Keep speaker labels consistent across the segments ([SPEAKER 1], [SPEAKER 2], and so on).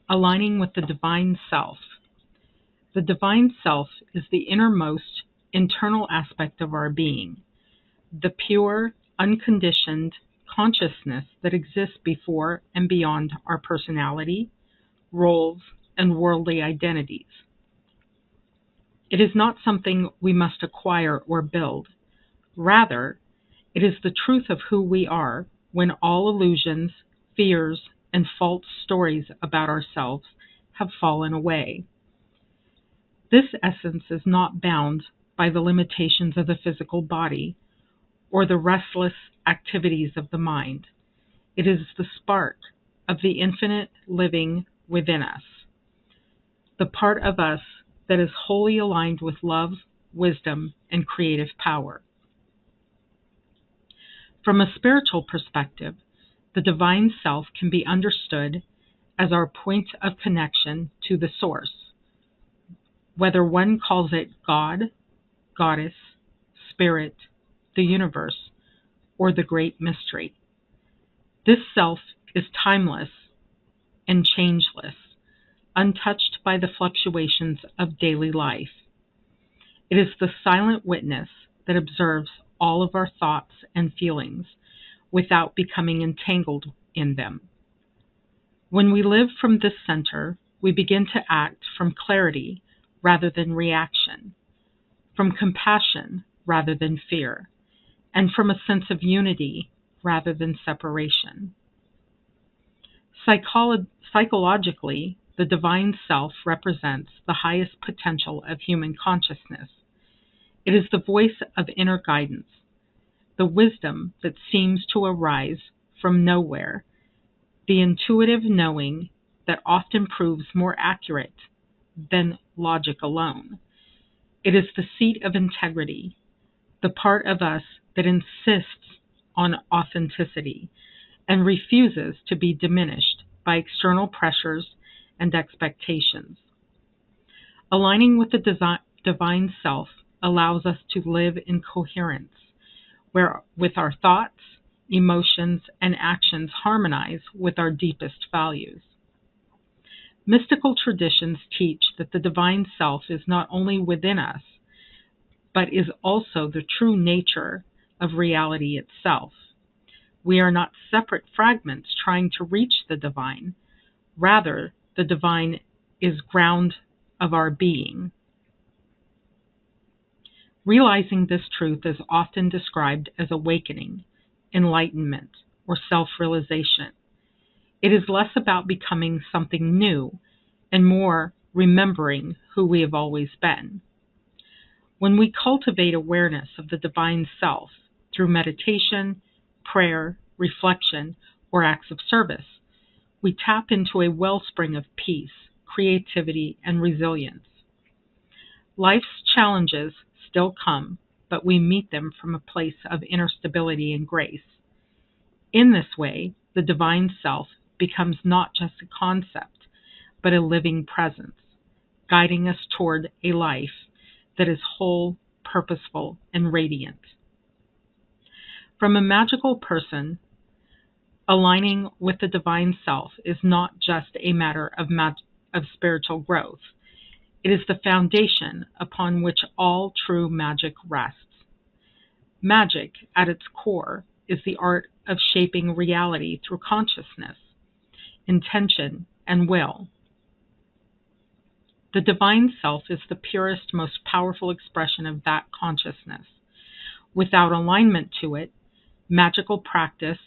[SPEAKER 1] Aligning with the divine self. The divine self is the innermost internal aspect of our being, the pure, unconditioned consciousness that exists before and beyond our personality, roles, and worldly identities. It is not something we must acquire or build. Rather, it is the truth of who we are when all illusions, fears, and false stories about ourselves have fallen away. This essence is not bound by the limitations of the physical body or the restless activities of the mind. It is the spark of the infinite living within us, the part of us that is wholly aligned with love, wisdom, and creative power. From a spiritual perspective, the divine self can be understood as our point of connection to the source, whether one calls it God, Goddess, Spirit, the universe, or the great mystery. This self is timeless and changeless, untouched by the fluctuations of daily life. It is the silent witness that observes all of our thoughts and feelings without becoming entangled in them. When we live from this center, we begin to act from clarity rather than reaction, from compassion rather than fear, and from a sense of unity rather than separation. Psychologically, the divine self represents the highest potential of human consciousness. It is the voice of inner guidance, the wisdom that seems to arise from nowhere, the intuitive knowing that often proves more accurate than logic alone. It is the seat of integrity, the part of us that insists on authenticity and refuses to be diminished by external pressures and expectations. Aligning with the divine self allows us to live in coherence, where with our thoughts, emotions, and actions harmonize with our deepest values. Mystical traditions teach that the divine self is not only within us, but is also the true nature of reality itself. We are not separate fragments trying to reach the divine. Rather, the divine is ground of our being. Realizing this truth is often described as awakening, enlightenment, or self-realization. It is less about becoming something new and more remembering who we have always been. When we cultivate awareness of the divine self through meditation, prayer, reflection, or acts of service, we tap into a wellspring of peace, creativity, and resilience. Life's challenges still come, but we meet them from a place of inner stability and grace. In this way, the divine self becomes not just a concept, but a living presence, guiding us toward a life that is whole, purposeful, and radiant. From a magical person, aligning with the divine self is not just a matter of spiritual growth. It is the foundation upon which all true magic rests. Magic, at its core, is the art of shaping reality through consciousness, intention, and will. The divine self is the purest, most powerful expression of that consciousness. Without alignment to it, magical practice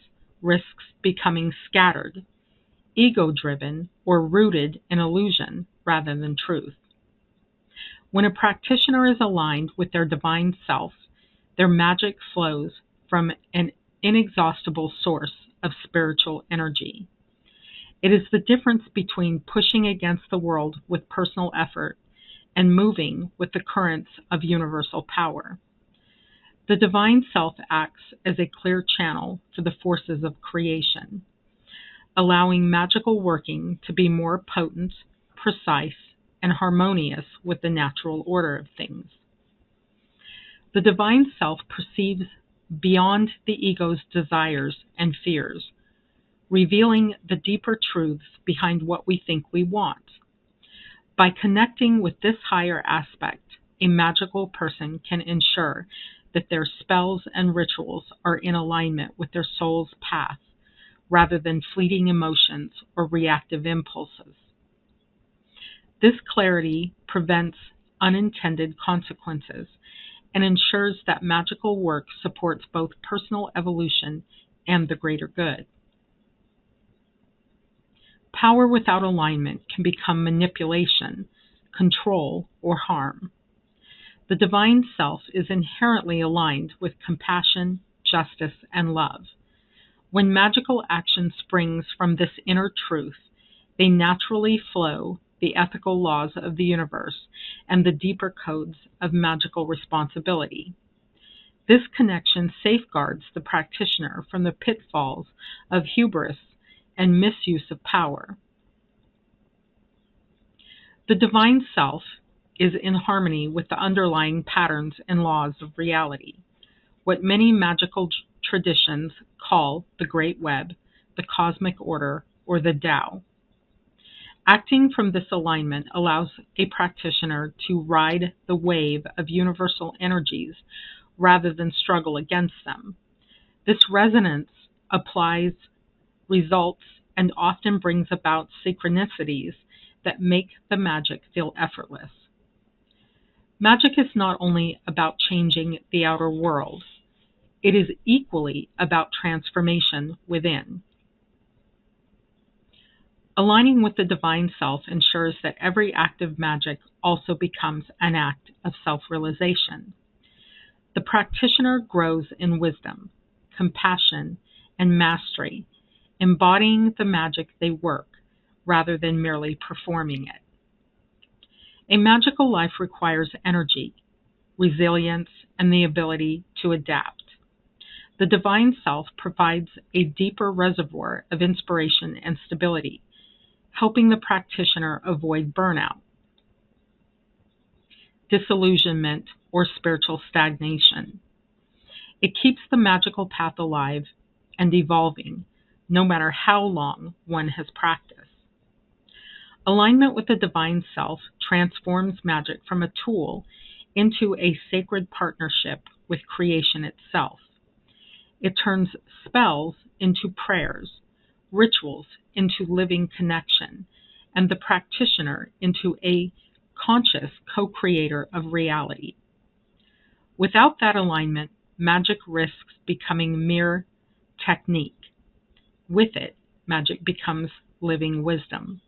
[SPEAKER 1] risks becoming scattered, ego-driven, or rooted in illusion rather than truth. When a practitioner is aligned with their divine self, their magic flows from an inexhaustible source of spiritual energy. It is the difference between pushing against the world with personal effort and moving with the currents of universal power. The divine self acts as a clear channel for the forces of creation, allowing magical working to be more potent, precise, and harmonious with the natural order of things. The divine self perceives beyond the ego's desires and fears, revealing the deeper truths behind what we think we want. By connecting with this higher aspect, a magical person can ensure that their spells and rituals are in alignment with their soul's path rather than fleeting emotions or reactive impulses. This clarity prevents unintended consequences and ensures that magical work supports both personal evolution and the greater good. Power without alignment can become manipulation, control, or harm. The divine self is inherently aligned with compassion, justice, and love. When magical action springs from this inner truth, they naturally flow the ethical laws of the universe and the deeper codes of magical responsibility. This connection safeguards the practitioner from the pitfalls of hubris and misuse of power. The divine self is in harmony with the underlying patterns and laws of reality, what many magical traditions call the Great Web, the Cosmic Order, or the Tao. Acting from this alignment allows a practitioner to ride the wave of universal energies rather than struggle against them. This resonance applies results and often brings about synchronicities that make the magic feel effortless. Magic is not only about changing the outer world, it is equally about transformation within. Aligning with the divine self ensures that every act of magic also becomes an act of self-realization. The practitioner grows in wisdom, compassion, and mastery, embodying the magic they work rather than merely performing it. A magical life requires energy, resilience, and the ability to adapt. The divine self provides a deeper reservoir of inspiration and stability, helping the practitioner avoid burnout, disillusionment, or spiritual stagnation. It keeps the magical path alive and evolving, no matter how long one has practiced. Alignment with the divine self transforms magic from a tool into a sacred partnership with creation itself. It turns spells into prayers, rituals into living connection, and the practitioner into a conscious co-creator of reality. Without that alignment, magic risks becoming mere technique. With it, magic becomes living wisdom.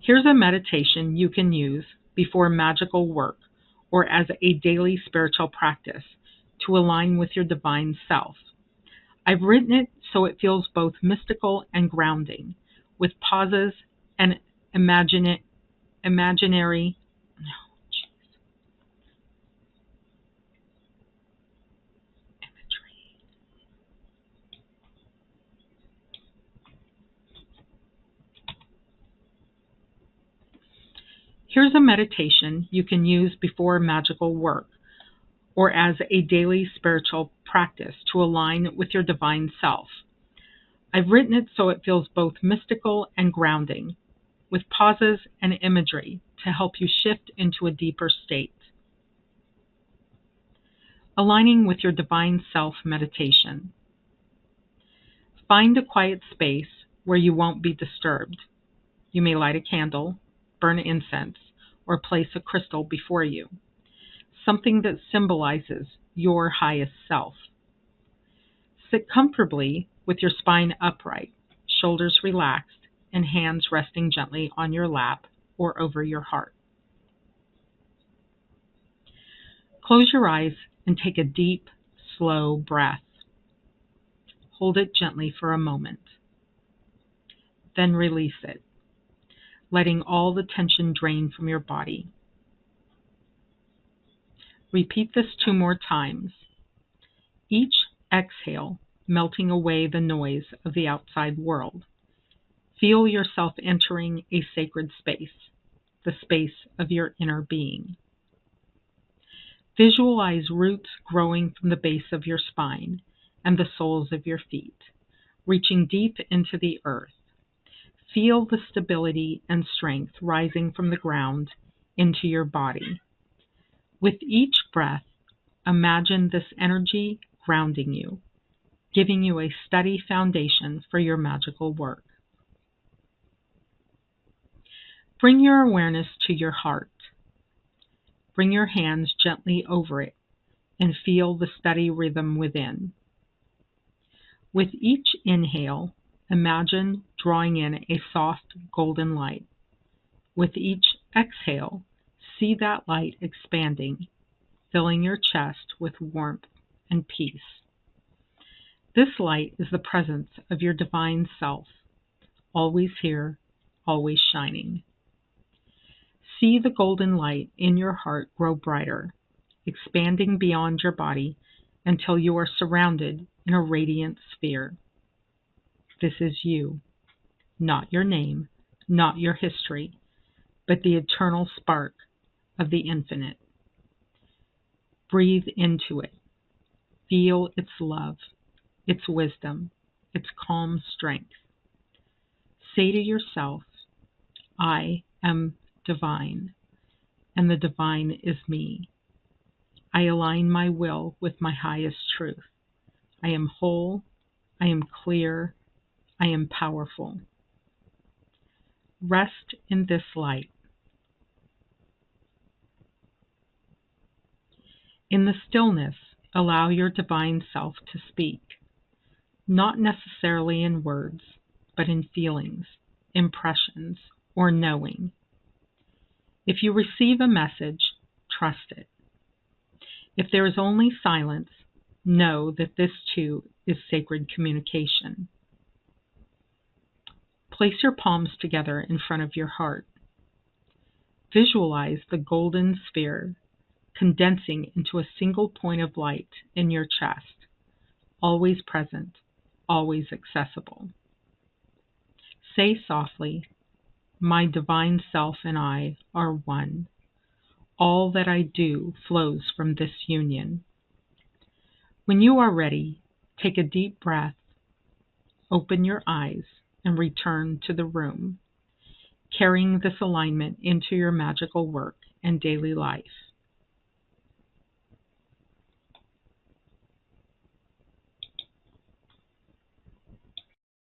[SPEAKER 1] Here's a meditation you can use before magical work or as a daily spiritual practice to align with your divine self. I've written it so it feels both mystical and grounding, with pauses and imaginary imagery. Here's a meditation you can use before magical work or as a daily spiritual practice to align with your divine self. I've written it so it feels both mystical and grounding, with pauses and imagery to help you shift into a deeper state. Aligning with your divine self meditation. Find a quiet space where you won't be disturbed. You may light a candle, burn incense, or place a crystal before you, something that symbolizes your highest self. Sit comfortably with your spine upright, shoulders relaxed, and hands resting gently on your lap or over your heart. Close your eyes and take a deep, slow breath. Hold it gently for a moment. Then release it, letting all the tension drain from your body. Repeat this 2 more times. Each exhale melting away the noise of the outside world. Feel yourself entering a sacred space, the space of your inner being. Visualize roots growing from the base of your spine and the soles of your feet, reaching deep into the earth. Feel the stability and strength rising from the ground into your body. With each breath, imagine this energy grounding you, giving you a steady foundation for your magical work. Bring your awareness to your heart. Bring your hands gently over it and feel the steady rhythm within. With each inhale, imagine drawing in a soft golden light. With each exhale, see that light expanding, filling your chest with warmth and peace. This light is the presence of your divine self, always here, always shining. See the golden light in your heart grow brighter, expanding beyond your body until you are surrounded in a radiant sphere. This is you, not your name, not your history, but the eternal spark of the infinite. Breathe into it. Feel its love, its wisdom, its calm strength. Say to yourself, I am divine, and the divine is me. I align my will with my highest truth. I am whole, I am clear, I am powerful. Rest in this light. In the stillness, allow your divine self to speak, not necessarily in words, but in feelings, impressions, or knowing. If you receive a message, trust it. If there is only silence, know that this too is sacred communication. Place your palms together in front of your heart. Visualize the golden sphere condensing into a single point of light in your chest, always present, always accessible. Say softly, my divine self and I are one. All that I do flows from this union. When you are ready, take a deep breath, open your eyes, and return to the room, carrying this alignment into your magical work and daily life.